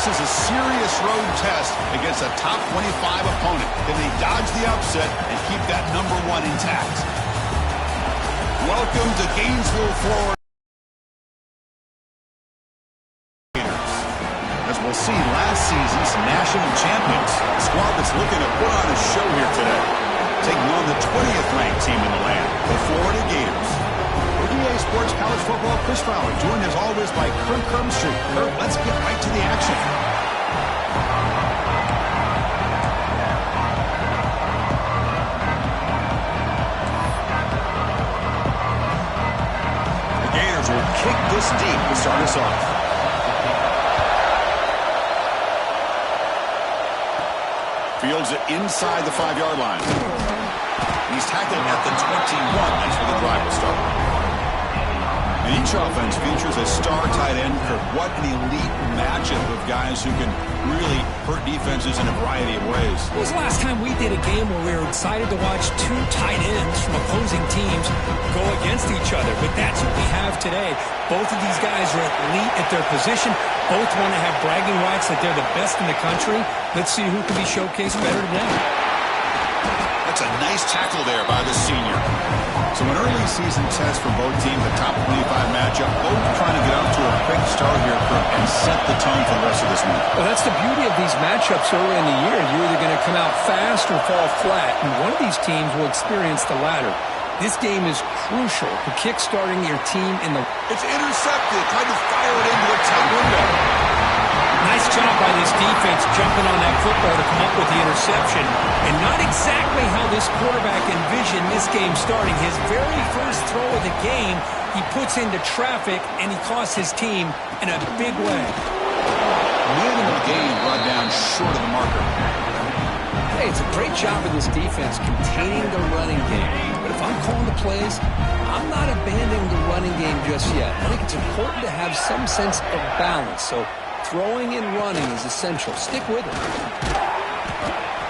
This is a serious road test against a top 25 opponent. Can they dodge the upset and keep that number 1 intact? Welcome to Gainesville, Florida. As we'll see, last season's national champions, a squad that's looking to put on a show here today, taking on the 20th ranked team in the land, the Florida Gators. EA Sports College Football, Chris Fowler, joined as always by Kirk Crumstreet. Kirk, let's get right to the action. The Gators will kick this deep to start us off. Fields it inside the 5-yard line. He's tackled at the 21. That's where the drive will start. And each offense features a star tight end. Kirk, what an elite matchup of guys who can really hurt defenses in a variety of ways. When was the last time we did a game where we were excited to watch 2 tight ends from opposing teams go against each other? But that's what we have today. Both of these guys are elite at their position. Both want to have bragging rights that they're the best in the country. Let's see who can be showcased better today. That's a nice tackle there by the senior. So an early season test for both teams, a top 25 matchup, both trying to get off to a quick start here and set the tone for the rest of this week. Well, that's the beauty of these matchups early in the year. You're either going to come out fast or fall flat, and one of these teams will experience the latter. This game is crucial for kick-starting your team in the... It's intercepted, trying to fire it into a tight window. Nice job by this defense jumping on that football to come up with the interception. And not exactly how this quarterback envisioned this game starting. His very first throw of the game, he puts into traffic, and he costs his team in a big way. Minimal gain brought down short of the marker. Hey, it's a great job of this defense containing the running game. But if I'm calling the plays, I'm not abandoning the running game just yet. I think it's important to have some sense of balance. So throwing and running is essential. Stick with it.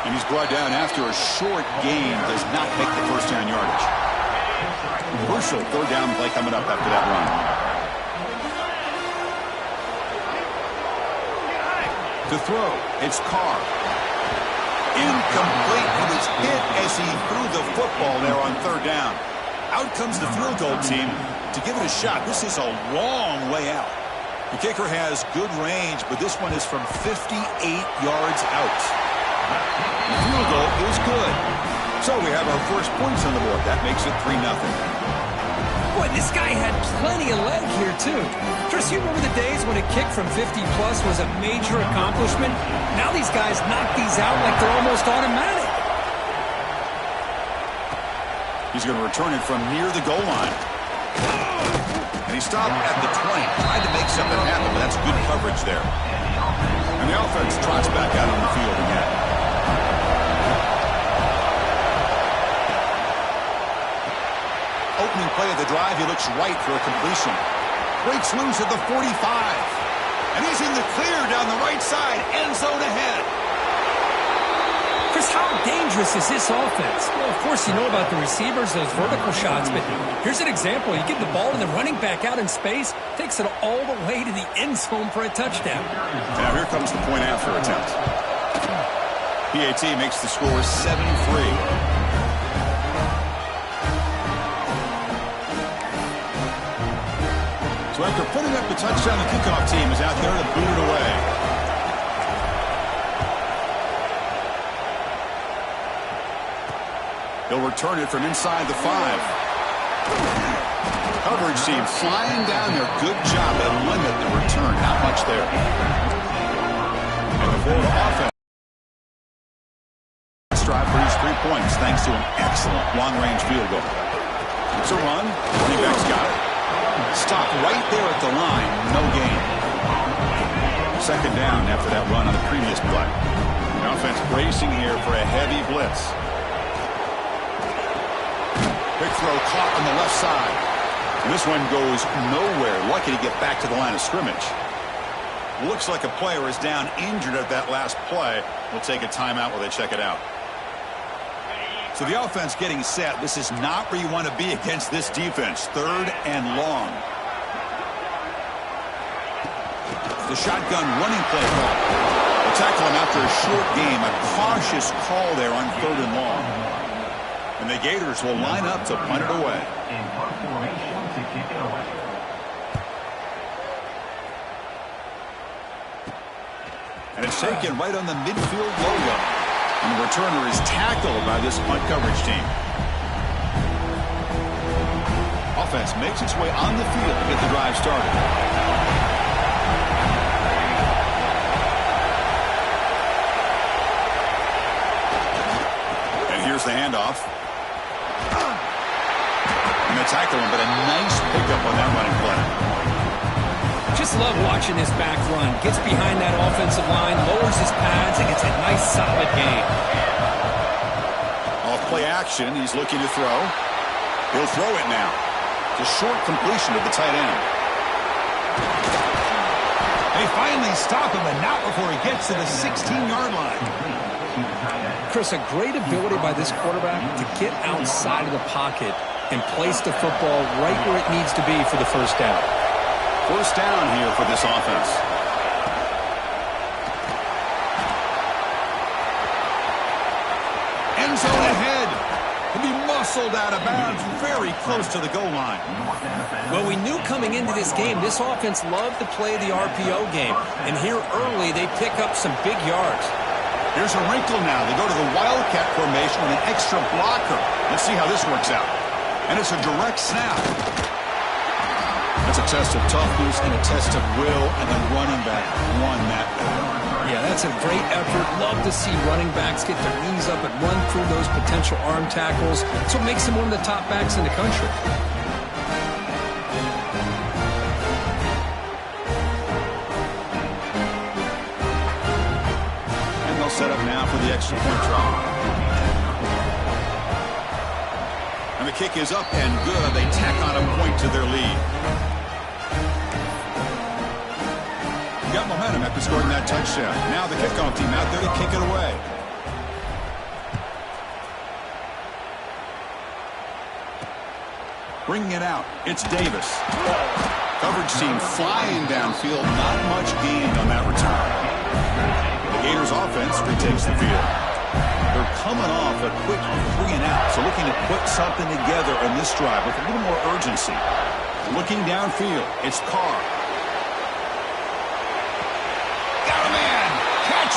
And he's brought down after a short gain. Does not make the first down yardage. Crucial 3rd down play coming up after that run. To throw, it's Carr. Incomplete. He was hit as he threw the football there on 3rd down. Out comes the field goal team to give it a shot. This is a long way out. The kicker has good range, but this one is from 58 yards out. The field goal is good. So we have our first points on the board. That makes it 3-0. Boy, this guy had plenty of leg here, too. Chris, you remember the days when a kick from 50-plus was a major accomplishment? Now these guys knock these out like they're almost automatic. He's going to return it from near the goal line. And he stopped at the 20. Tried to make something happen, but that's good coverage there. And the offense trots back out on the field again. Opening play of the drive, he looks right for a completion. Breaks loose at the 45. And he's in the clear down the right side. End zone ahead. Chris, how dangerous is this offense? Well, of course, you know about the receivers, those vertical shots, but here's an example. You get the ball and the running back out in space, takes it all the way to the end zone for a touchdown. Now here comes the point after attempt. PAT makes the score 7-3. So after putting up the touchdown, the kickoff team is out there to boot it away. He'll return it from inside the 5. Coverage team flying down there. Good job to limit the return. Not much there. And the Florida offense drive produced 3 points thanks to an excellent long-range field goal. It's a run. Running back's got it. Stop right there at the line. No gain. 2nd down after that run on the previous play. The offense bracing here for a heavy blitz. Big throw caught on the left side. And this one goes nowhere. Lucky to get back to the line of scrimmage. Looks like a player is down injured at that last play. We'll take a timeout while they check it out. So the offense getting set. This is not where you want to be against this defense. 3rd and long. The shotgun running play call. They'll tackle him after a short game. A cautious call there on 3rd and long. And the Gators will line up to punt it away. In punt formation to kick it away. And it's taken right on the midfield logo. And the returner is tackled by this punt coverage team. Offense makes its way on the field to get the drive started. And here's the handoff. And they tackle him, but a nice pickup on that running play. Just love watching this back run. Gets behind that offensive line, lowers his pads, and gets a nice solid gain. Off play action, he's looking to throw. He'll throw it now. It's a short completion to the tight end. They finally stop him, and not before he gets to the 16-yard line. Chris, a great ability by this quarterback to get outside of the pocket and place the football right where it needs to be for the first down. First down here for this offense. End zone ahead. He'll be muscled out of bounds very close to the goal line. Well, we knew coming into this game, this offense loved to play the RPO game. And here early, they pick up some big yards. Here's a wrinkle now. They go to the Wildcat formation with an extra blocker. Let's see how this works out. And it's a direct snap. That's a test of toughness and a test of will, and the running back won that battle. Yeah, that's a great effort. Love to see running backs get their knees up and run through those potential arm tackles. That's what makes him one of the top backs in the country. And they'll set up now for the extra point try. And the kick is up and good. They tack on a point to their lead. Got momentum after scoring that touchdown. Now the kickoff team out there to kick it away. Bringing it out, it's Davis. Coverage team flying downfield. Not much gain on that return. The Gators offense retakes the field. They're coming off a quick 3 and out, so looking to put something together on this drive with a little more urgency. Looking downfield, it's Carr.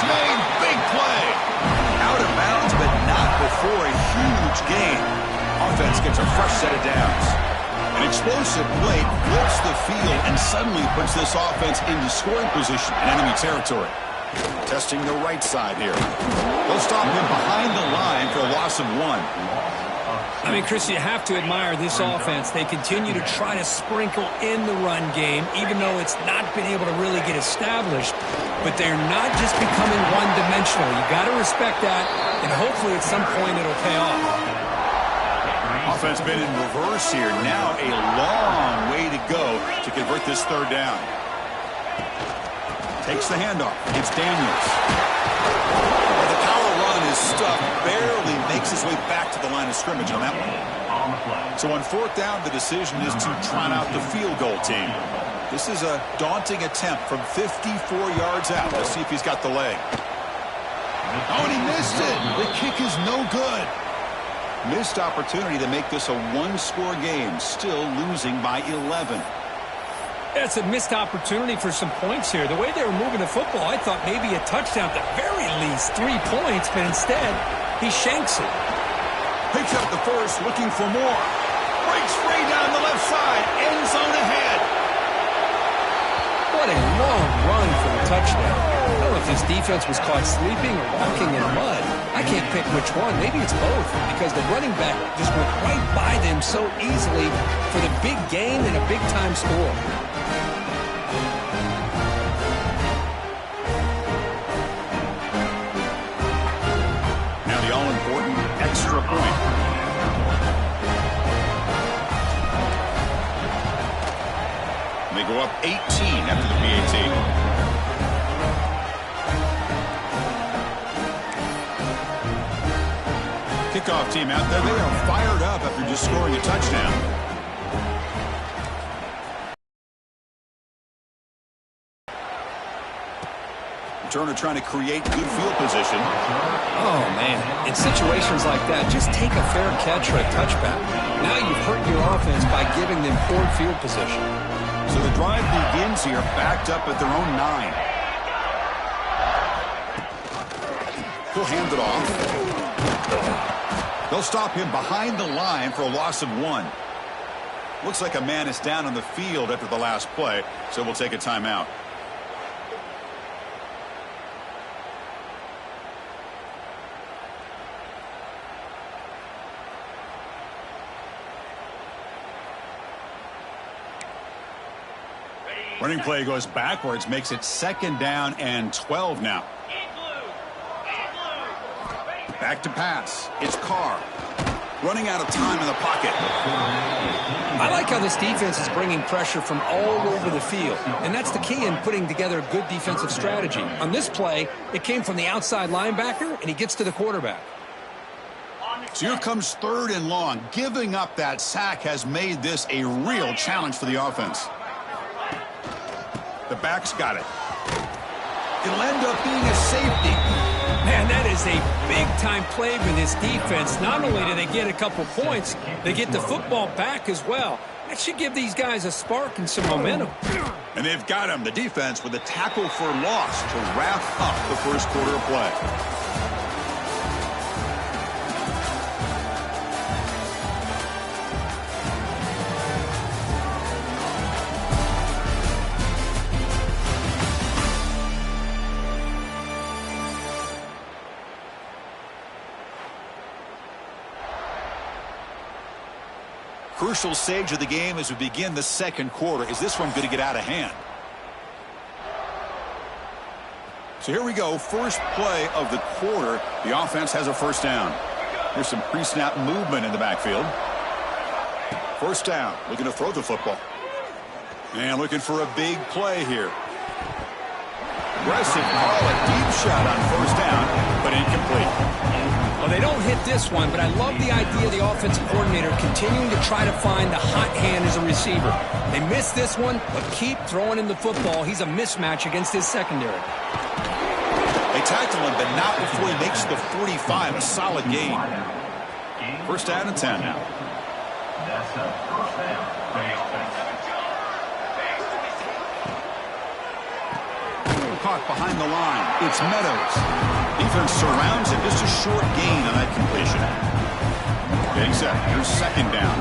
Made, big play. Out of bounds, but not before a huge gain. Offense gets a fresh set of downs. An explosive play flips the field and suddenly puts this offense into scoring position in enemy territory. Testing the right side here. They'll stop him behind the line for a loss of 1. I mean, Chris, you have to admire this offense. They continue to try to sprinkle in the run game, even though it's not been able to really get established. But they're not just becoming one-dimensional. You got to respect that, and hopefully at some point it'll pay off. Offense been in reverse here. Now a long way to go to convert this 3rd down. Takes the handoff. It's Daniels. The power run is stuffed. Barely makes his way back to the line of scrimmage on that one. So on 4th down, the decision is to trot out the field goal team. This is a daunting attempt from 54 yards out. Let's see if he's got the leg. Oh, and he missed it. The kick is no good. Missed opportunity to make this a 1-score game. Still losing by 11. It's a missed opportunity for some points here. The way they were moving the football, I thought maybe a touchdown, at the very least 3 points, but instead, he shanks it. Picks up the first, looking for more. Breaks free down the left side. End zone ahead. What a long run for the touchdown. I don't know if this defense was caught sleeping or walking in mud. I can't pick which one. Maybe it's both, because the running back just went right by them so easily for the big gain and a big-time score. Now the all-important extra point. They go up 18 after the PAT. Kickoff team out there. They are fired up after just scoring a touchdown. Turner trying to create good field position. Oh, man. In situations like that, just take a fair catch or a touchback. Now you've hurt your offense by giving them poor field position. So the drive begins here, backed up at their own 9. He'll hand it off. They'll stop him behind the line for a loss of 1. Looks like a man is down on the field after the last play, so we'll take a timeout. Running play goes backwards, makes it 2nd down and 12 now. Back to pass. It's Carr. Running out of time in the pocket. I like how this defense is bringing pressure from all over the field, and that's the key in putting together a good defensive strategy. On this play, it came from the outside linebacker, and he gets to the quarterback. So here comes 3rd and long. Giving up that sack has made this a real challenge for the offense. The back's got it. It'll end up being a safety. Man, that is a big-time play for this defense. Not only do they get a couple points, they get the football back as well. That should give these guys a spark and some momentum. And they've got him, the defense, with a tackle for loss to wrap up the first quarter of play. Crucial stage of the game as we begin the second quarter. Is this one going to get out of hand? So here we go. First play of the quarter. The offense has a first down. Here's some pre-snap movement in the backfield. First down. Looking to throw the football. And looking for a big play here. Aggressive call, a deep shot on first down, but incomplete. Well, they don't hit this one, but I love the idea of the offensive coordinator continuing to try to find the hot hand as a receiver. They missed this one, but keep throwing him the football. He's a mismatch against his secondary. They tackle him, but not before he makes the 45. A solid gain. First down and 10 now. That's a first down for the offense. Caught behind the line. It's Meadows. Defense surrounds him. Just a short gain on that completion. Getting set. Here's 2nd down.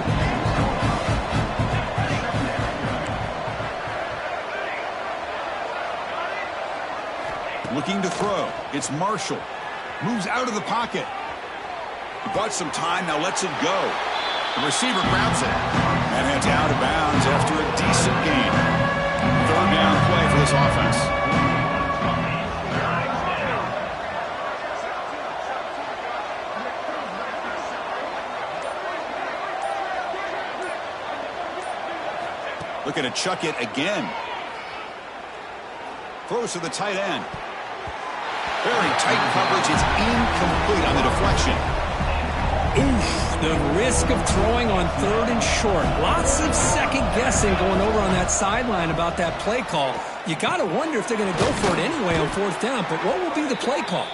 Looking to throw. It's Marshall. Moves out of the pocket. He bought some time. Now lets it go. The receiver grabs it. And heads out of bounds after a decent gain. 3rd down play for this offense. Looking to chuck it again. Throws to the tight end. Very tight coverage. It's incomplete on the deflection. Oof, the risk of throwing on 3rd and short. Lots of second guessing going over on that sideline about that play call. You got to wonder if they're going to go for it anyway on 4th down, but what will be the play call?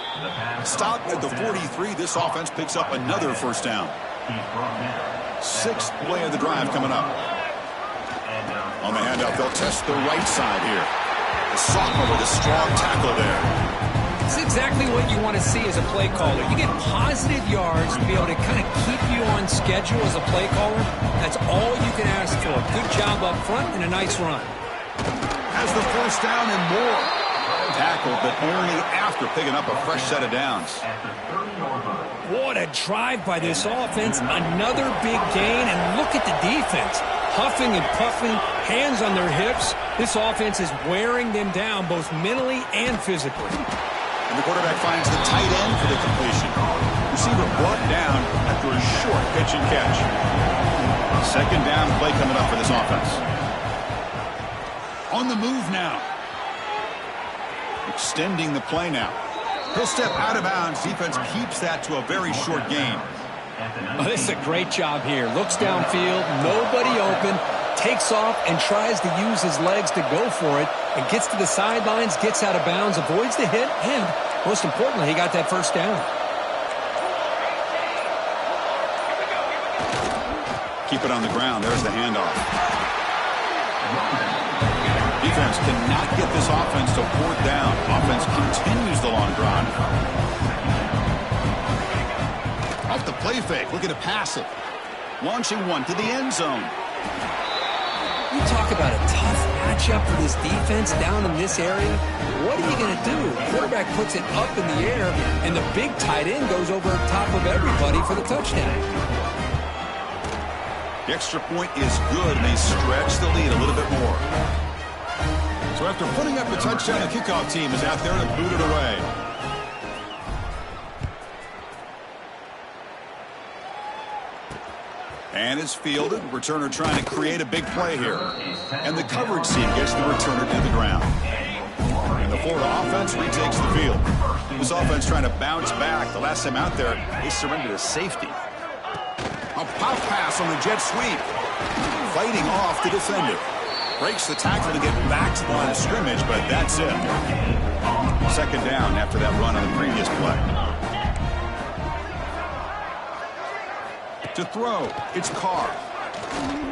Stop at the 43. This offense picks up another first down. 6th play of the drive coming up. On the handout, they'll test the right side here. The sophomore with a strong tackle there. It's exactly what you want to see as a play caller. You get positive yards to be able to kind of keep you on schedule as a play caller. That's all you can ask for. Good job up front and a nice run. Has the first down and more. Tackled, but only after picking up a fresh set of downs. What a drive by this offense. Another big gain, and look at the defense. Huffing and puffing, hands on their hips. This offense is wearing them down both mentally and physically. And the quarterback finds the tight end for the completion. Receiver brought down after a short pitch and catch. 2nd down play coming up for this offense. On the move now. Extending the play now. He'll step out of bounds. Defense keeps that to a very short gain. Oh, this is a great job here. Looks downfield, nobody open. takes off and tries to use his legs to go for it, and gets to the sidelines, gets out of bounds, avoids the hit, and most importantly, he got that first down. Keep it on the ground. There's the handoff. Defense cannot get this offense to fourth down. Offense continues the long drive. Off the play fake, looking to pass it. Launching one to the end zone. You talk about a tough matchup for this defense down in this area. What are you going to do? Quarterback puts it up in the air, and the big tight end goes over top of everybody for the touchdown. The extra point is good, and they stretch the lead a little bit more. So after putting up a touchdown, the kickoff team is out there to boot it away. And it's fielded. Returner trying to create a big play here. And the coverage team gets the returner to the ground. And the Florida offense retakes the field. This offense trying to bounce back. The last time out there, they surrendered a safety. A pop pass on the jet sweep. Fighting off the defender. Breaks the tackle to get back to the line of scrimmage, but that's it. Second down after that run on the previous play. To throw, it's Carr.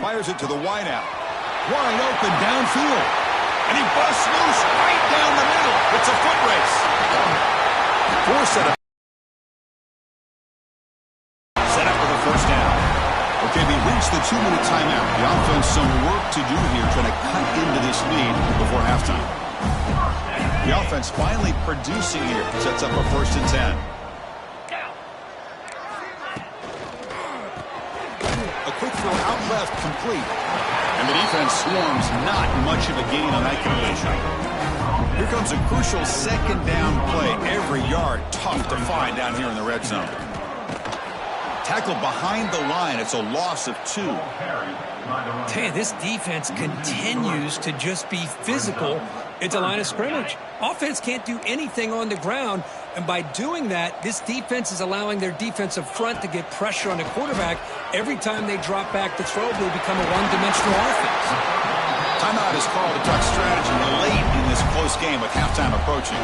Fires it to the wideout. Wide open downfield. And he busts loose right down the middle. It's a foot race. Four set up for the first down. Okay, we reached the 2-minute timeout. The offense some work to do here, trying to cut into this lead before halftime. The offense finally producing here. Sets up a 1st and 10. A quick throw out left, complete. And the defense swarms, not much of a gain on that completion. Here comes a crucial second down play. Every yard tough to find down here in the red zone. Tackled behind the line. It's a loss of 2. Tell you, this defense continues to just be physical at the line of scrimmage. Offense can't do anything on the ground, and by doing that, this defense is allowing their defensive front to get pressure on the quarterback. Every time they drop back to throw, they become a one-dimensional offense. Timeout is called to talk strategy late in this close game with halftime approaching.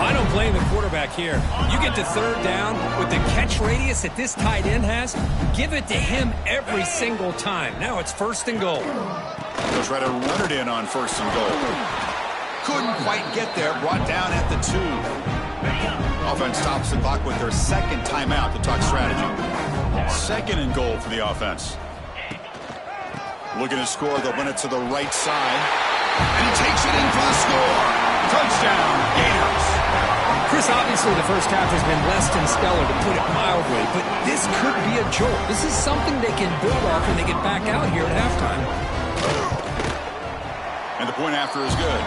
I don't blame the quarterback here. You get to third down with the catch radius that this tight end has, give it to him every single time. Now it's 1st and goal. They'll try to run it in on 1st and goal. Couldn't quite get there, brought down at the 2. Offense stops the clock with their second timeout to talk strategy. 2nd and goal for the offense. Looking to score, they'll run it to the right side. And he takes it in for the score. Touchdown, Gators. Chris, obviously the first half has been less than stellar, to put it mildly, but this could be a jolt. This is something they can build off when they get back out here at halftime. And the point after is good.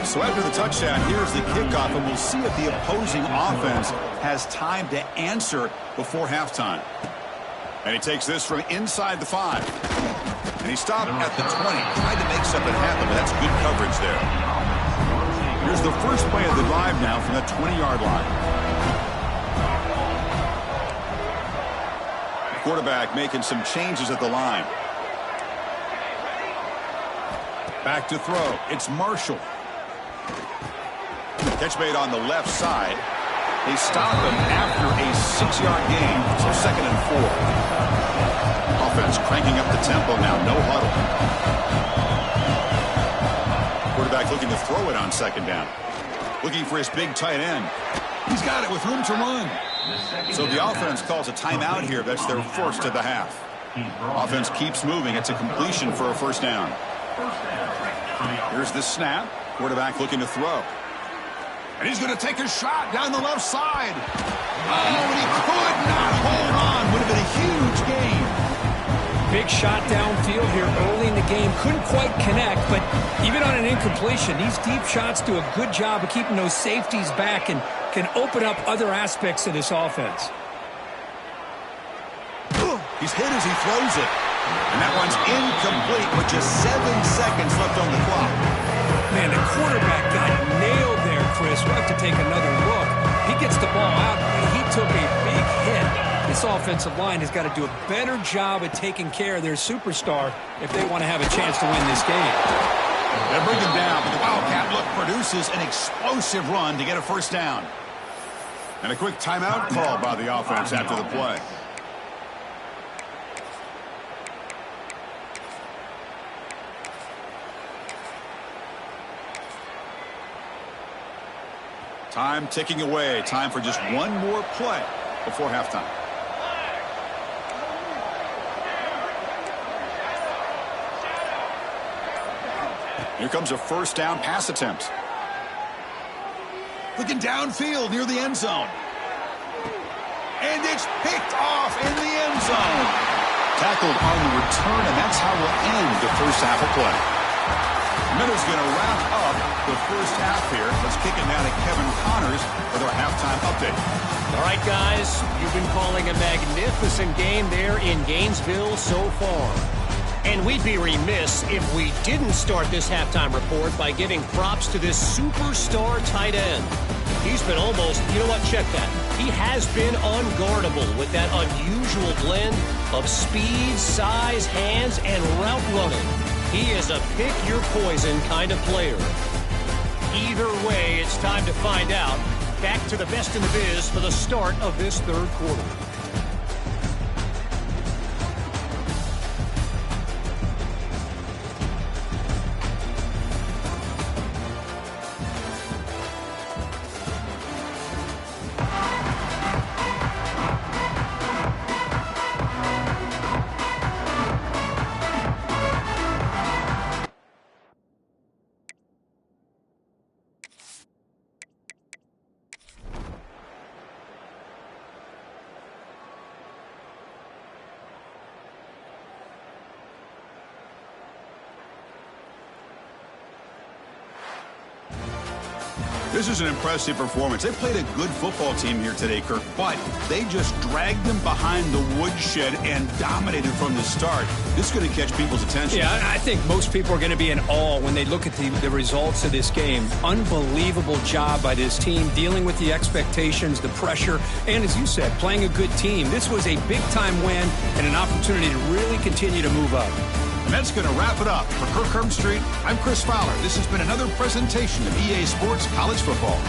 So after the touchdown, here's the kickoff, and we'll see if the opposing offense has time to answer before halftime. And he takes this from inside the 5. And he stopped at the 20. Tried to make something happen, but that's good coverage there. Here's the first play of the drive now from the 20-yard line. Quarterback making some changes at the line. Back to throw. It's Marshall. Catch made on the left side. They stop him after a 6-yard gain, so 2nd and 4. Offense cranking up the tempo now, no huddle. Quarterback looking to throw it on 2nd down. Looking for his big tight end. He's got it with room to run. So the offense calls a timeout here. That's their 1st of the half. Offense keeps moving. It's a completion for a 1st down. Here's the snap. Quarterback looking to throw. And he's going to take a shot down the left side. Oh, and he could not hold on. Would have been a huge gain. Big shot downfield here early in the game. Couldn't quite connect, but even on an incompletion, these deep shots do a good job of keeping those safeties back and can open up other aspects of this offense. He's hit as he throws it. And that one's incomplete with just 7 seconds left on the clock. Man, the quarterback got nailed there, Chris. We'll have to take another look. He gets the ball out this offensive line has got to do a better job of taking care of their superstar if they want to have a chance to win this game. They bring him down, but the Wildcat look produces an explosive run to get a first down. And a quick timeout called by the offense after the play. Time ticking away. Time for just one more play before halftime. Here comes a first down pass attempt. Looking downfield near the end zone. And it's picked off in the end zone. Tackled on the return, and that's how we'll end the first half of play. Minnows going to wrap up the first half here. Let's kick it now to Kevin Connors with our halftime update. All right, guys, you've been calling a magnificent game there in Gainesville so far. And we'd be remiss if we didn't start this halftime report by giving props to this superstar tight end. He's been almost, you know what, check that. He has been unguardable with that unusual blend of speed, size, hands, and route running. He is a pick-your-poison kind of player. Either way, it's time to find out. Back to the best in the biz for the start of this third quarter. This is an impressive performance. They played a good football team here today, Kirk, but they just dragged them behind the woodshed and dominated from the start. This is going to catch people's attention. Yeah, I think most people are going to be in awe when they look at the results of this game. Unbelievable job by this team, dealing with the expectations, the pressure, and as you said, playing a good team. This was a big-time win and an opportunity to really continue to move up. And that's going to wrap it up. For Kirk Herbstreit, I'm Chris Fowler. This has been another presentation of EA Sports College Football.